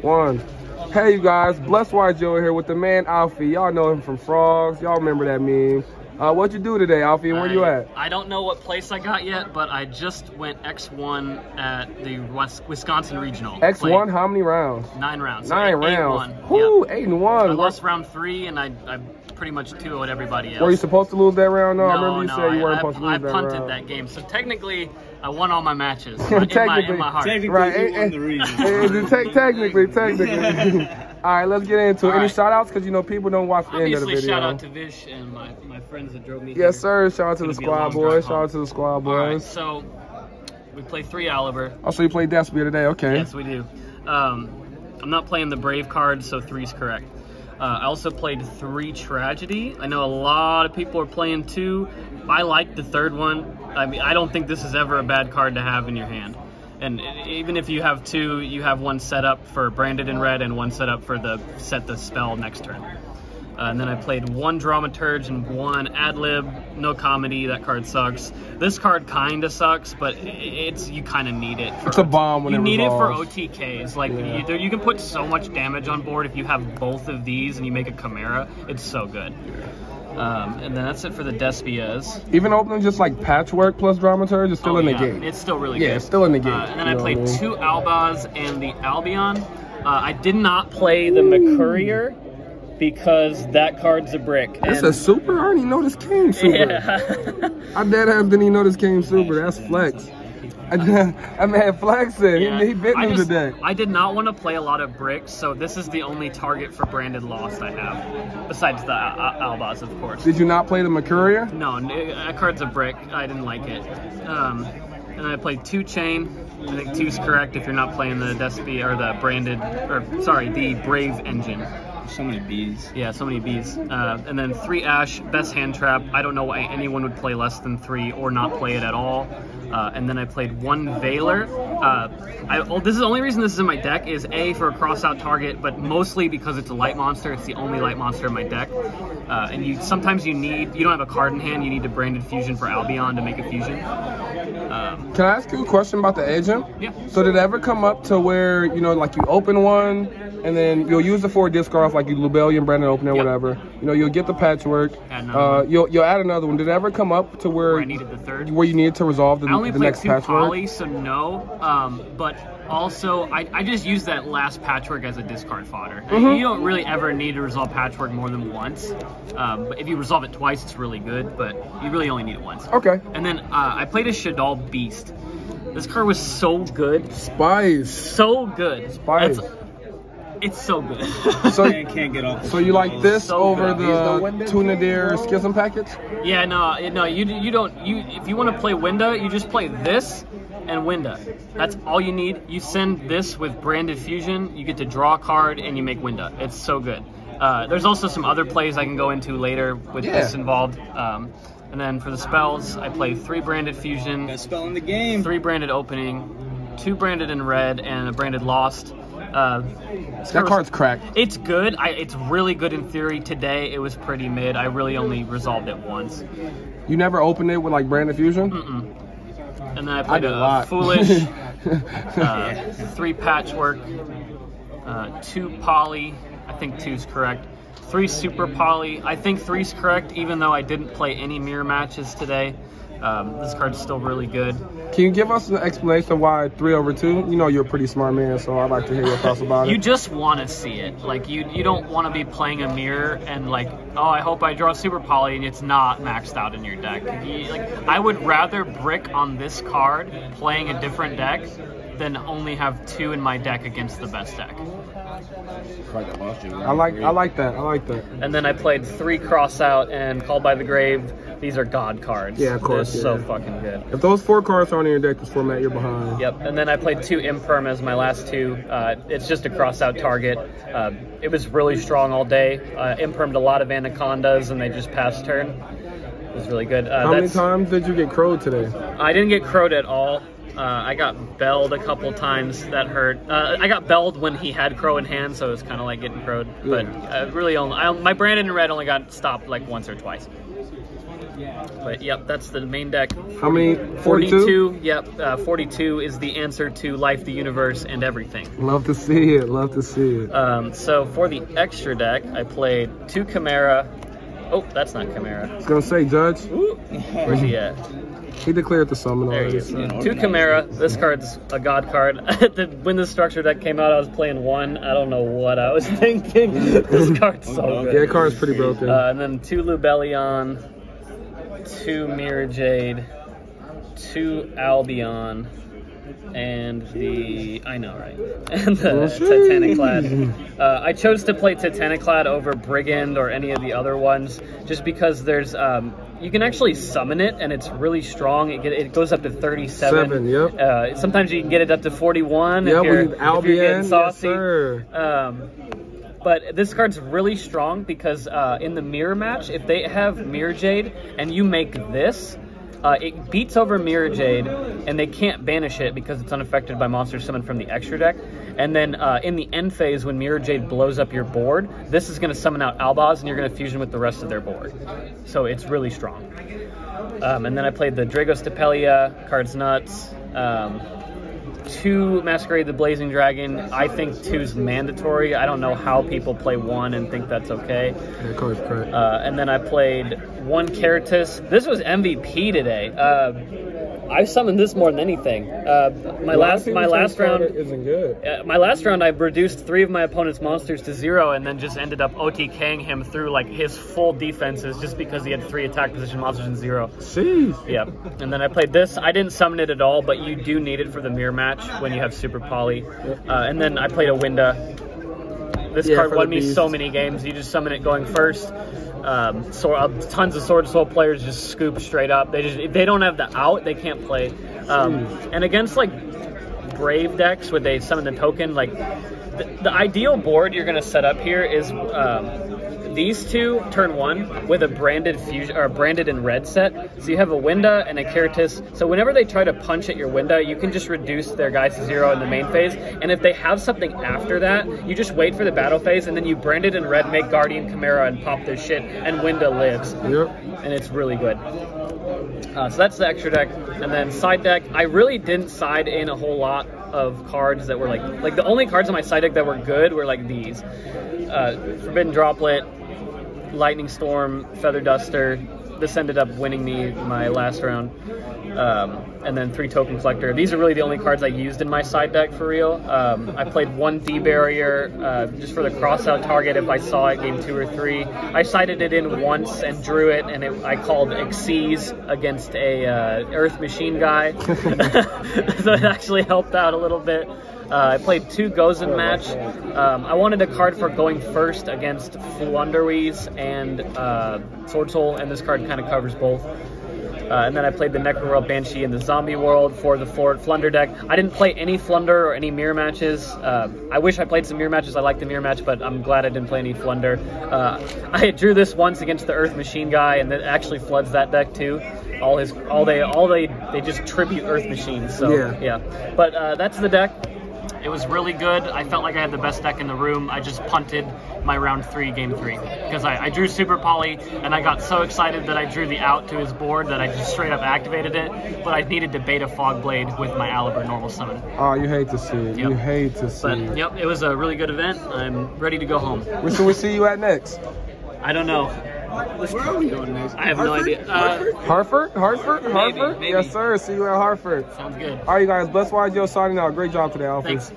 1. Hey, you guys. Blessed White Joe here with the man Alfie. Y'all know him from Frogs. Y'all remember that meme. What'd you do today, Alfie? Where you at? I don't know what place I got yet, but I just went X1 at the Wisconsin Regional. X1? How many rounds? 9 rounds. 9 rounds. 8-1. Whoo, Yep. 8-1. I lost round 3, and I pretty much 2-0'd everybody else. Were you supposed to lose that round? No, I remember you said you weren't supposed to lose that round. I punted that game, so technically I won all my matches in my heart. Technically, right, you won the region. Technically. All right, let's get into it. Any shout-outs? Because, you know, people don't watch the end of the video. Obviously, shout-out to Vish and my friends that drove me here. Yes, sir. Shout-out to the squad boys. Shout-out to the squad boys. All right, so we play 3 Aliber. Oh, so you played Despia today. Okay. Yes, we do. I'm not playing the Brave card, so 3's correct. I also played 3 Tragedy. I know a lot of people are playing 2. I like the 3rd one. I mean, I don't think this is ever a bad card to have in your hand. And even if you have 2, you have 1 set up for Branded in Red and 1 set up for set the spell next turn. And then I played 1 Dramaturge and 1 Ad-Lib. No comedy. That card sucks. This card kind of sucks, but you kind of need it. It's a bomb when you need resolves. it for OTKs. Like you can put so much damage on board if you have both of these and you make a Chimera. It's so good. And then that's it for the Despias. Even opening just like Patchwork plus Dramaturge is still in the game. It's still really good. Yeah, it's still in the game. And then I played 2 Albas and the Albion. I did not play the McCourier because that card's a brick. It's a super? I didn't know this came super. Yeah. I dead ass didn't even know this came super. That's flex. I man flexing. Yeah. He bit him today. I did not want to play a lot of bricks, so this is the only target for Branded Lost I have, besides the Albas, of course. Did you not play the McCourier? No, that card's a brick. I didn't like it. And I played 2 Chain. I think 2's correct if you're not playing the Despia or the the Brave engine. So many bees. Yeah, so many bees. And then 3 Ash, best hand trap. I don't know why anyone would play less than 3 or not play it at all. And then I played 1 Veiler. This is the only reason this is in my deck is A, for a cross-out target, but mostly because it's a light monster. It's the only light monster in my deck. And sometimes you don't have a card in hand, you need a Branded Fusion for Albion to make a fusion. Can I ask you a question about the agent? Yeah. So did it ever come up to where, you know, like you open one, and then you'll use the 4 discard off, like you Lubellian, Brandon opener, whatever. You know, you'll get the Patchwork. You'll add another one. Did it ever come up to where I needed the 3rd? Where you needed to resolve the next Patchwork? I only played 2 Poly, so no. But also, I just used that last Patchwork as a discard fodder. You don't really ever need to resolve Patchwork more than once. But if you resolve it twice, it's really good, but you really only need it once. Okay. And then I played a Shadal Beast. This card was so good. Spice. So good. Spice. It's so good. So I can't get off. So you like this so over good. the Tuna Deer Schism packets? Yeah, no, you don't. If you want to play Winda, you just play this and Winda. That's all you need. You send this with Branded Fusion, you get to draw a card, and you make Winda. It's so good. There's also some other plays I can go into later with this involved. And then for the spells, I play 3 Branded Fusion, Best spell in the game. 3 Branded Opening, 2 Branded in Red, and a Branded Lost. That card's cracked. It's good. It's really good in theory. Today it was pretty mid. I really only resolved it once. You never opened it with like Branded Fusion? Mm-mm. And then I played a Foolish, 3 Patchwork, 2 Poly. I think 2's correct. 3 Super Poly. I think 3's correct, even though I didn't play any mirror matches today. This card's still really good. Can you give us an explanation of why 3 over 2? You know you're a pretty smart man, so I'd like to hear your thoughts about it. You just want to see it. Like, you don't want to be playing a mirror and like, oh, I hope I draw Super Poly and it's not maxed out in your deck. I would rather brick on this card playing a different deck than only have 2 in my deck against the best deck. I like that. And then I played 3 Cross Out and Called by the Grave. These are God cards. Yeah, of course. They're so fucking good. If those 4 cards aren't in your deck, this format, you're behind. Yep. And then I played 2 Imperm as my last 2. It's just a cross out target. It was really strong all day. Impermed a lot of Anacondas and they just passed turn. It was really good. How many times did you get crowed today? I didn't get crowed at all. I got belled a couple times. That hurt. I got belled when he had crow in hand, so it was kind of like getting crowed. But really, my Brandon in Red only got stopped like once or twice. But yep, that's the main deck. How many? 42? Yep, 42 is the answer to life, the universe, and everything. Love to see it. Love to see it. So for the extra deck, I played 2 Chimera. Oh, that's not Chimera. I was gonna say, Judge. Ooh. Where's he at? He declared the summon There already. he is. 2 Chimera. This card's a god card. When the structure deck came out, I was playing 1. I don't know what I was thinking. This card's so good. Yeah, card's pretty broken. And then 2 Lubellion, 2 Mirror Jade, 2 Albion, and I know, right? And the Titaniclad. I chose to play Titaniclad over Brigand or any of the other ones, just because there's you can actually summon it, and it's really strong. It goes up to 37. Yep. Sometimes you can get it up to 41 if if you're Albion, getting saucy. Yes, sir. But this card's really strong because in the mirror match, if they have Mirror Jade and you make this, it beats over Mirror Jade, and they can't banish it because it's unaffected by monsters summoned from the extra deck. And then in the end phase, when Mirror Jade blows up your board, this is going to summon out Albaz, and you're going to fusion with the rest of their board. So it's really strong. And then I played the Dragos Depelia, card's nuts. 2 Masquerade the Blazing Dragon. I think 2's mandatory. I don't know how people play 1 and think that's okay. That card's correct. And then I played 1 Caritas. This was MVP today. I summoned this more than anything. My last round isn't good. My last round, I reduced 3 of my opponent's monsters to 0, and then just ended up OTKing him through like his full defenses just because he had 3 attack position monsters and 0. Jeez. Yep. And then I played this. I didn't summon it at all, but you do need it for the mirror match when you have Super Poly. And then I played a Winda. This card won me so many games. You just summon it going first. Tons of Sword Soul players just scoop straight up. If they don't have the out, they can't play. And against like Brave decks where they summon the token, like the ideal board you're gonna set up here is these 2 turn 1 with a branded fusion or a branded in red set. So you have a Winda and a Caritas. So whenever they try to punch at your Winda, you can just reduce their guys to 0 in the main phase. And if they have something after that, you just wait for the battle phase, and then you brand it in red, make Guardian Chimera, and pop their shit, and Winda lives. Yep. And it's really good. So that's the extra deck. And then side deck, I really didn't side in a whole lot of cards that were like the only cards on my side deck that were good were like these. Forbidden Droplet, Lightning Storm, Feather Duster. This ended up winning me my last round. And then 3 Token Collector. These are really the only cards I used in my side deck for real. I played 1 D-Barrier just for the cross-out target if I saw it game 2 or 3. I sided it in once and drew it, and I called Xyz against a Earth Machine guy. So it actually helped out a little bit. I played 2 Gozen match. I wanted a card for going first against Flunderweeze and Sword Soul, and this card kind of covers both. And then I played the Necroworld Banshee in the Zombie World for the Flunder deck. I didn't play any Flunder or any mirror matches. I wish I played some mirror matches. I like the mirror match, but I'm glad I didn't play any Flunder. I drew this once against the Earth Machine guy, and it actually floods that deck too. They just tribute Earth Machines. So yeah. But that's the deck. It was really good. I felt like I had the best deck in the room. I just punted my round 3, game 3. Because I drew Super Poly, and I got so excited that I drew the out to his board that I just straight up activated it. But I needed to beta Fogblade with my Alibur normal summon. Oh, you hate to see it. Yep. You hate to see it. But, yep, it was a really good event. I'm ready to go home. Where should we see you at next? I don't know. Where are we going next? I have no idea. Hartford? Maybe. Yes, sir. See you at Hartford. Sounds good. All right, you guys. Bless Wise Joe signing out. Great job today, Alfie. Thanks.